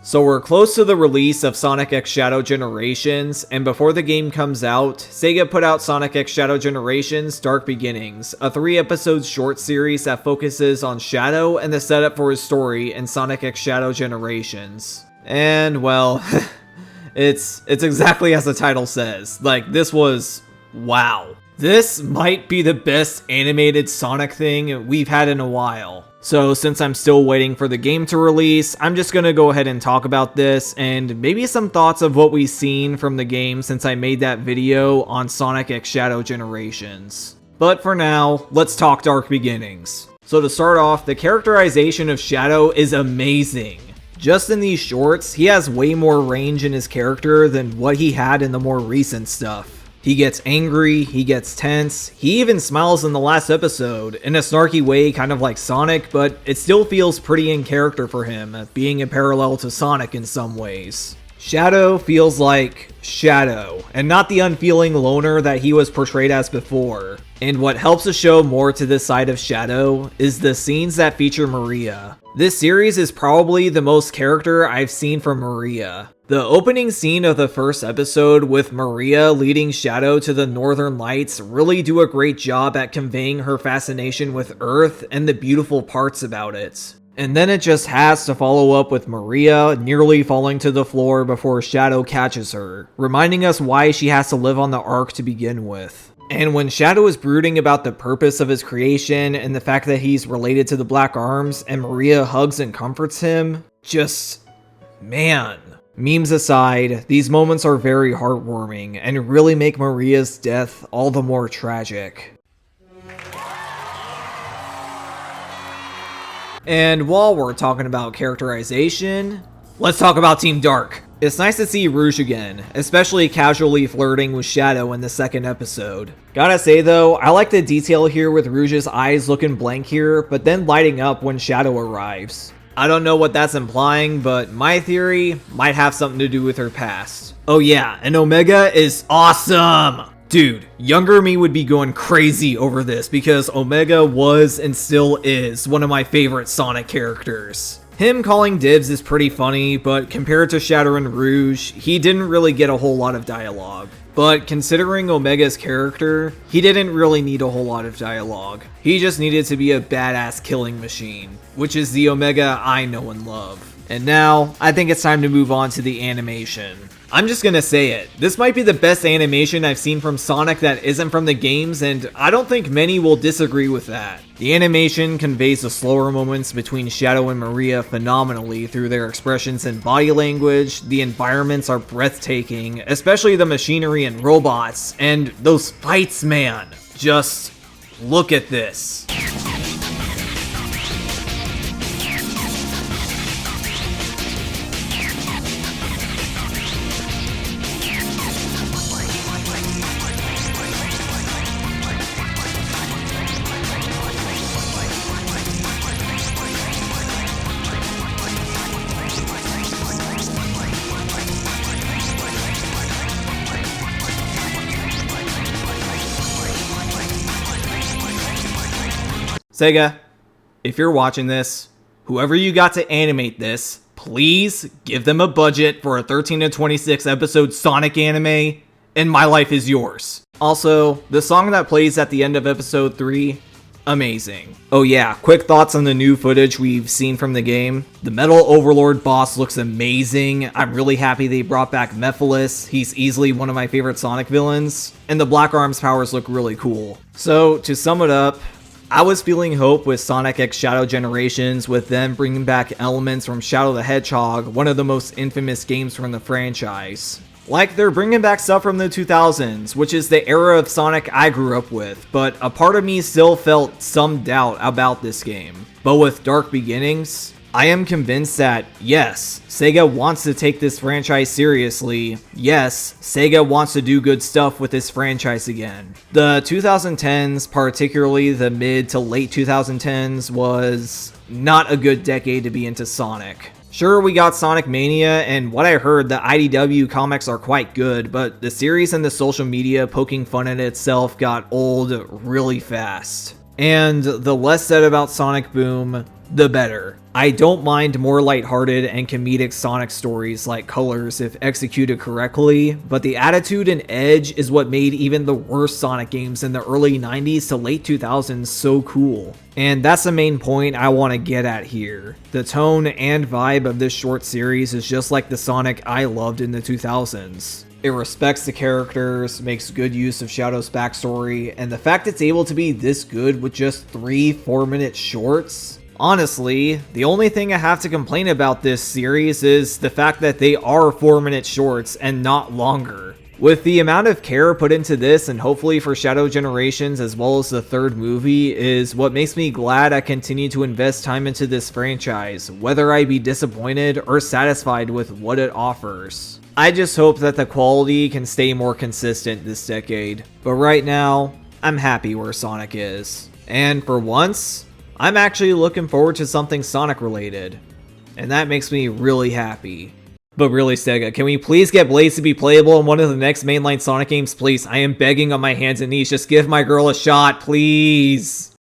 So we're close to the release of Sonic X Shadow Generations, and before the game comes out, Sega put out Sonic X Shadow Generations Dark Beginnings, a 3-episode short series that focuses on Shadow and the setup for his story in Sonic X Shadow Generations. And well, it's exactly as the title says. Like, this was wow. This might be the best animated Sonic thing we've had in a while. So since I'm still waiting for the game to release, I'm just gonna go ahead and talk about this and maybe some thoughts of what we've seen from the game since I made that video on Sonic X Shadow Generations. But for now, let's talk Dark Beginnings. So to start off, the characterization of Shadow is amazing. Just in these shorts, he has way more range in his character than what he had in the more recent stuff. He gets angry, he gets tense, he even smiles in the last episode, in a snarky way kind of like Sonic, but it still feels pretty in character for him, being a parallel to Sonic in some ways. Shadow feels like Shadow, and not the unfeeling loner that he was portrayed as before. And what helps to show more to this side of Shadow is the scenes that feature Maria. This series is probably the most character I've seen from Maria. The opening scene of the first episode with Maria leading Shadow to the Northern Lights really do a great job at conveying her fascination with Earth and the beautiful parts about it. And then it just has to follow up with Maria nearly falling to the floor before Shadow catches her, reminding us why she has to live on the Ark to begin with. And when Shadow is brooding about the purpose of his creation and the fact that he's related to the Black Arms and Maria hugs and comforts him, just, man. Memes aside, these moments are very heartwarming and really make Maria's death all the more tragic. And while we're talking about characterization, let's talk about Team Dark. It's nice to see Rouge again, especially casually flirting with Shadow in the second episode. Gotta say though, I like the detail here with Rouge's eyes looking blank here, but then lighting up when Shadow arrives. I don't know what that's implying, but my theory might have something to do with her past. Oh yeah, and Omega is awesome! Dude, younger me would be going crazy over this because Omega was and still is one of my favorite Sonic characters. Him calling dibs is pretty funny, but compared to Shadow and Rouge, he didn't really get a whole lot of dialogue. But considering Omega's character, he didn't really need a whole lot of dialogue. He just needed to be a badass killing machine, which is the Omega I know and love. And now, I think it's time to move on to the animation. I'm just gonna say it, this might be the best animation I've seen from Sonic that isn't from the games, and I don't think many will disagree with that. The animation conveys the slower moments between Shadow and Maria phenomenally through their expressions and body language. The environments are breathtaking, especially the machinery and robots, and those fights, man. Just look at this. Sega, if you're watching this, whoever you got to animate this, please give them a budget for a 13 to 26 episode Sonic anime, and my life is yours. Also, the song that plays at the end of episode 3, amazing. Oh yeah, quick thoughts on the new footage we've seen from the game. The Metal Overlord boss looks amazing. I'm really happy they brought back Mephiles. He's easily one of my favorite Sonic villains. And the Black Arms powers look really cool. So, to sum it up, I was feeling hope with Sonic X Shadow Generations with them bringing back elements from Shadow the Hedgehog, one of the most infamous games from the franchise. Like, they're bringing back stuff from the 2000s, which is the era of Sonic I grew up with, but a part of me still felt some doubt about this game. But with Dark Beginnings, I am convinced that, yes, Sega wants to take this franchise seriously. Yes, Sega wants to do good stuff with this franchise again. The 2010s, particularly the mid to late 2010s, was not a good decade to be into Sonic. Sure, we got Sonic Mania, and what I heard, the IDW comics are quite good, but the series and the social media poking fun at itself got old really fast. And the less said about Sonic Boom, the better. I don't mind more lighthearted and comedic Sonic stories like Colors if executed correctly, but the attitude and edge is what made even the worst Sonic games in the early 90s to late 2000s so cool. And that's the main point I want to get at here. The tone and vibe of this short series is just like the Sonic I loved in the 2000s. It respects the characters, makes good use of Shadow's backstory, and the fact it's able to be this good with just 3 4-minute shorts. Honestly, the only thing I have to complain about this series is the fact that they are 4-minute shorts and not longer. With the amount of care put into this and hopefully for Shadow Generations as well as the third movie is what makes me glad I continue to invest time into this franchise, whether I be disappointed or satisfied with what it offers. I just hope that the quality can stay more consistent this decade, but right now, I'm happy where Sonic is. And for once, I'm actually looking forward to something Sonic related, and that makes me really happy. But really, Sega, can we please get Blaze to be playable in one of the next mainline Sonic games, please? I am begging on my hands and knees, just give my girl a shot, please!